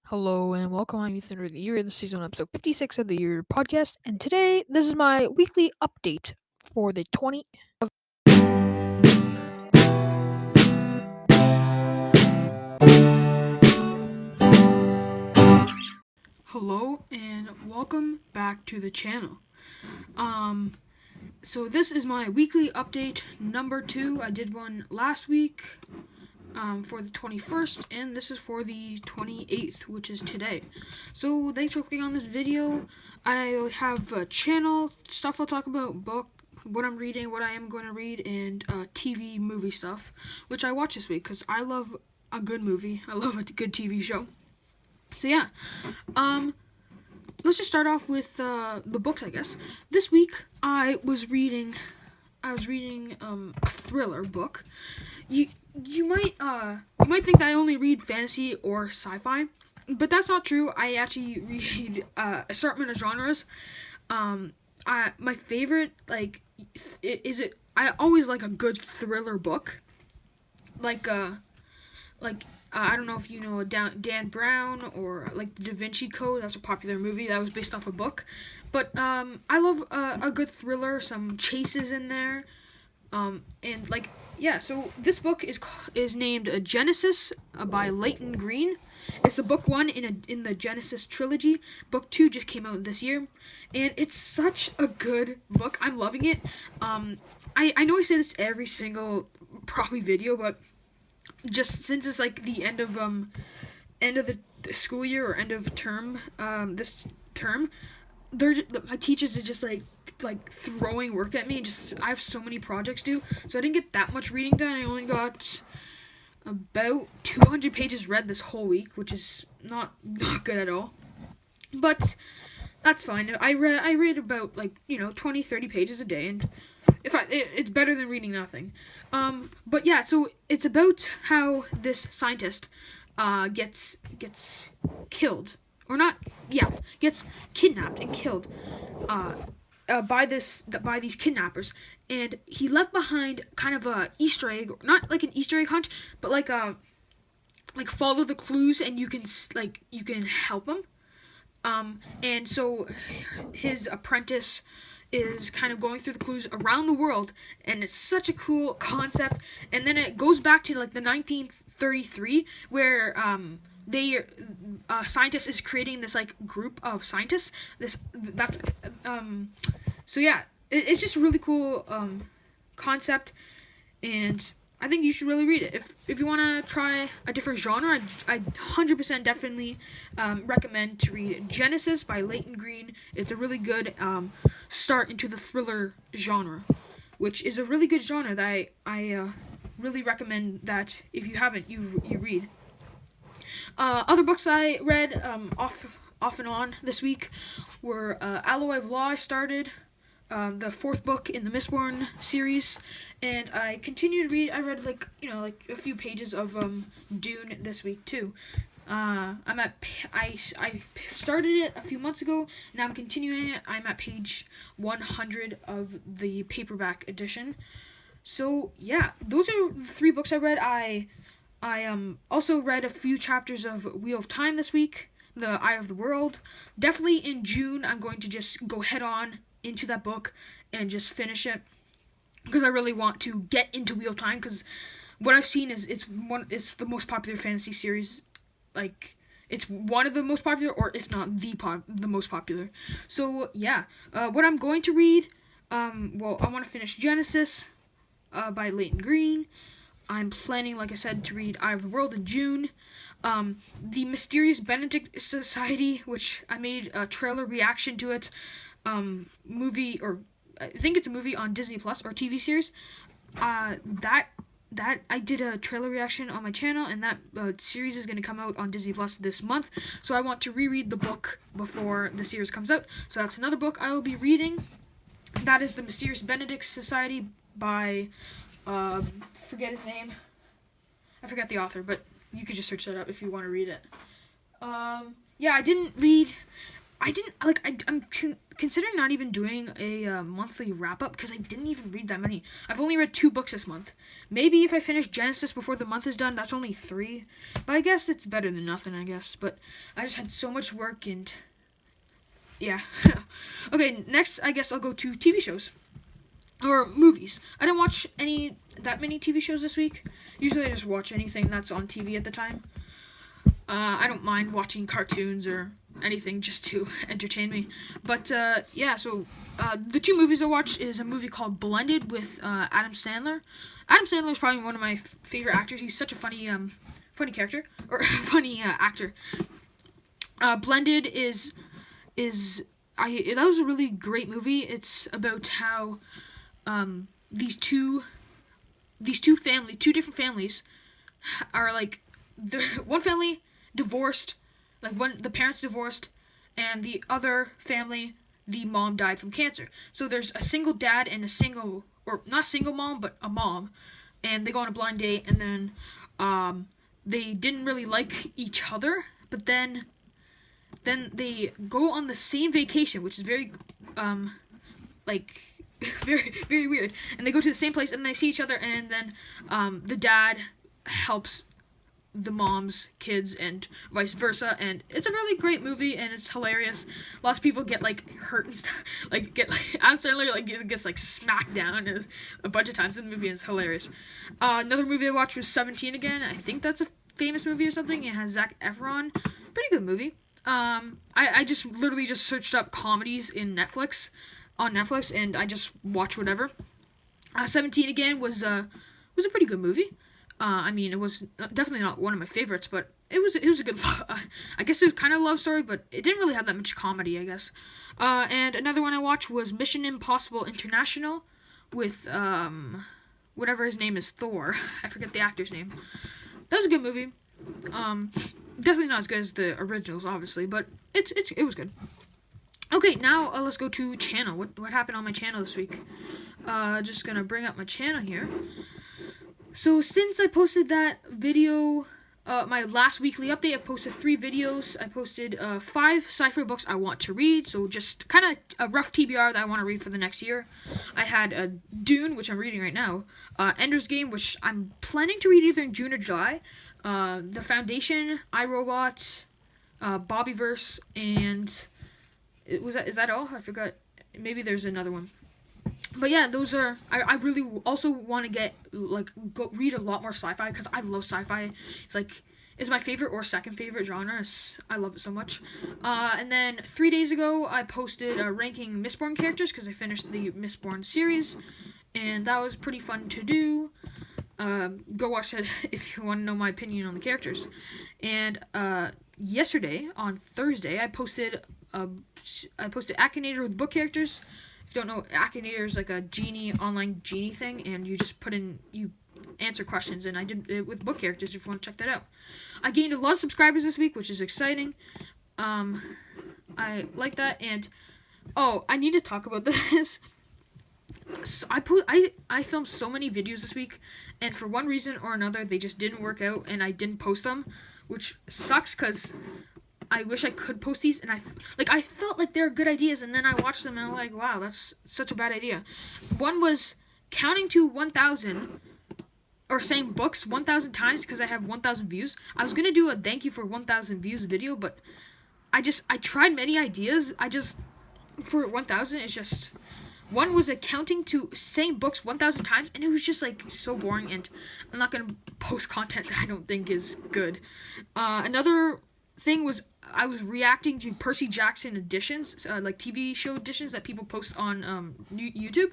Hello and welcome. I'm Ethan of the Year. This is on episode 56 of the Year podcast, and today this is my weekly update for the 20. Hello and welcome back to the channel. So this is my weekly update number 2. I did one last week for the 21st, and this is for the 28th, which is today. So thanks for clicking on this video. I have a channel, stuff I'll talk about, book, what I'm reading, what I am going to read, and TV movie stuff, which I watch this week because I love a good movie. I love a good TV show. So yeah, let's just start off with the books, I guess. This week I was reading a thriller book. You might think that I only read fantasy or sci-fi, but that's not true. I actually read assortment of genres. My favorite I always like a good thriller book, I don't know if you know Dan Brown or like the Da Vinci Code. That's a popular movie that was based off a book. But I love a good thriller, some chases in there, and So this book is named Genesis by Leighton Green. It's the book 1 in the Genesis trilogy. Book 2 just came out this year, and it's such a good book. I'm loving it. I know I say this every single probably video, but just since it's like the end of the school year or end of term, this term, my teachers are just like throwing work at me. And I have so many projects due, so I didn't get that much reading done. I only got about 200 pages read this whole week, which is not good at all. But that's fine. I read about 20, 30 pages a day, and it's better than reading nothing. But yeah, so it's about how this scientist gets killed, or not? Yeah, gets kidnapped and killed by these kidnappers, and he left behind kind of a Easter egg, not like an Easter egg hunt, but like follow the clues and you can help him. And so his apprentice is kind of going through the clues around the world, and it's such a cool concept. And then it goes back to like the 1933, where scientist is creating this like group of scientists. So yeah, it's just a really cool concept, and I think you should really read it. If you want to try a different genre, I 100% definitely recommend to read Genesis by Leighton Green. It's a really good start into the thriller genre, which is a really good genre that I really recommend that if you haven't, you read. Other books I read off and on this week were Alloy of Law. I started the 4th book in the Mistborn series, and I continue to read. I read a few pages of Dune this week too. I started it a few months ago, and I'm continuing it. I'm at page 100 of the paperback edition. So yeah, those are the 3 books I read. I also read a few chapters of Wheel of Time this week, The Eye of the World. Definitely in June, I'm going to just go head on into that book and just finish it, because I really want to get into Wheel of Time, because what I've seen is it's the most popular fantasy series. It's one of the most popular, or if not the most popular. So yeah, what I'm going to read, I want to finish Genesis by Leighton Green. I'm planning, like I said, to read Eye of the World in June. The Mysterious Benedict Society, which I made a trailer reaction to it, movie, or I think it's a movie on Disney Plus, or TV series. That I did a trailer reaction on my channel, and that series is going to come out on Disney Plus this month. So I want to reread the book before the series comes out. So that's another book I will be reading. That is The Mysterious Benedict Society by forget his name. I forgot the author, but you could just search that up if you want to read it. Yeah, I'm considering not even doing a monthly wrap-up, because I didn't even read that many. I've only read 2 books this month. Maybe if I finish Genesis before the month is done, that's only 3. But I guess it's better than nothing, I guess. But I just had so much work and... yeah. Okay, next, I guess I'll go to TV shows. Or movies. I didn't watch that many TV shows this week. Usually I just watch anything that's on TV at the time. I don't mind watching cartoons or anything just to entertain me. But, yeah, so the 2 movies I watched is a movie called Blended with Adam Sandler. Adam Sandler is probably one of my favorite actors. He's such a funny character, or funny actor. Blended that was a really great movie. It's about how these two different families are like, one family divorced, like the parents divorced, and the other family, the mom died from cancer. So there's a single dad and not single mom, but a mom, and they go on a blind date, and then they didn't really like each other, but then they go on the same vacation, which is very very, very weird. And they go to the same place, and they see each other, and then the dad helps the mom's kids, and vice versa. And it's a really great movie, and it's hilarious. Lots of people get hurt and stuff. Adam Sandler gets smacked down a bunch of times in the movie, and it's hilarious. Another movie I watched was 17 again. I think that's a famous movie or something. It has Zac Efron. Pretty good movie. I just literally just searched up comedies on Netflix, and I just watch whatever. 17 again was a pretty good movie. I mean, it was definitely not one of my favorites, but it was a good. I guess it was kind of a love story, but it didn't really have that much comedy, I guess. And another one I watched was Mission Impossible International with whatever his name is, Thor. I forget the actor's name. That was a good movie. Definitely not as good as the originals, obviously, but it was good. Okay, now let's go to channel. What happened on my channel this week? Just gonna bring up my channel here. So since I posted that video, my last weekly update, I posted 3 videos. I posted 5 sci-fi books I want to read, so just kind of a rough TBR that I want to read for the next year. I had Dune, which I'm reading right now, Ender's Game, which I'm planning to read either in June or July, The Foundation, iRobot, Bobbyverse, and is that all? I forgot. Maybe there's another one. But yeah, those are. I really also want to go read a lot more sci-fi, because I love sci-fi. It's my favorite or second favorite genre. I love it so much. And then 3 days ago, I posted ranking Mistborn characters, because I finished the Mistborn series, and that was pretty fun to do. Go watch that if you want to know my opinion on the characters. And yesterday, on Thursday, I posted Akinator with book characters. If you don't know, Akinator is like a online genie thing, and you just you answer questions, and I did it with book characters if you want to check that out. I gained a lot of subscribers this week, which is exciting. I like that, and I need to talk about this. So I filmed so many videos this week, and for one reason or another, they just didn't work out, and I didn't post them, which sucks, because I wish I could post these, and I felt like they were good ideas, and then I watched them, and I'm like, wow, that's such a bad idea. One was counting to 1,000, or saying books 1,000 times, because I have 1,000 views. I was gonna do a thank you for 1,000 views video, but I tried many ideas. For 1,000, it's just, one was counting to saying books 1,000 times, and it was just so boring, and I'm not gonna post content that I don't think is good. Another thing was, I was reacting to Percy Jackson editions, TV show editions that people post on YouTube,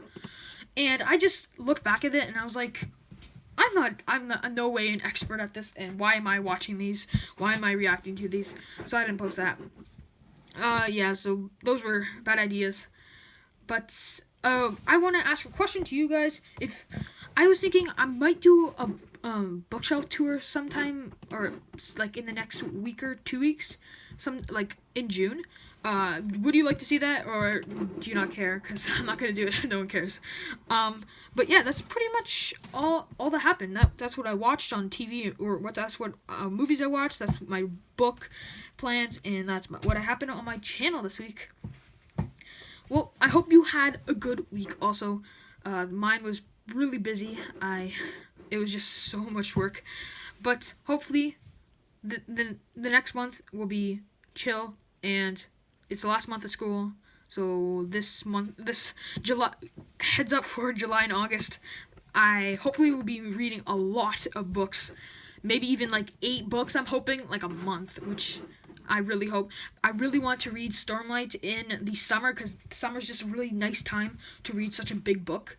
and I just looked back at it, and I was like, I'm no way an expert at this, and why am I watching these? Why am I reacting to these? So I didn't post that. Yeah, so those were bad ideas. But I want to ask a question to you guys. If I was thinking I might do a bookshelf tour sometime, or in the next week or 2 weeks, in June. Would you like to see that, or do you not care? Because I'm not gonna do it. No one cares. But yeah, that's pretty much all that happened. That's what I watched on TV, or that's what movies I watched. That's my book plans, and that's what happened on my channel this week. well, I hope you had a good week. Also, mine was really busy. It was just so much work, but hopefully, the next month will be chill, and it's the last month of school. So this July, heads up for July and August. I hopefully will be reading a lot of books, maybe even like 8 books. I'm hoping like a month, which I really hope. I really want to read Stormlight in the summer because summer's just a really nice time to read such a big book.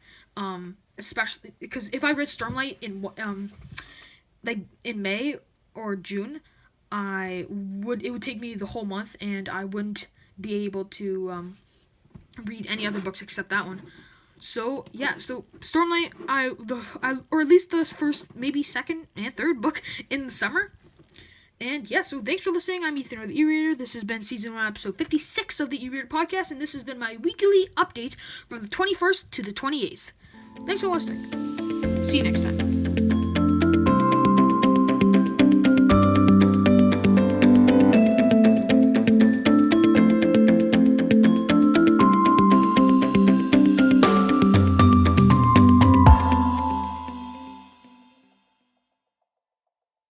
Especially because if I read Stormlight in like in May or June, it would take me the whole month, and I wouldn't be able to read any other books except that one. So yeah, so Stormlight, or at least the first, maybe second and third book in the summer. And yeah, so thanks for listening. I'm Ethan, or the E-Reader. This has been season 1, episode 56 of the E-Reader podcast, and this has been my weekly update from the 21st to the 28th. Thanks for listening. See you next time.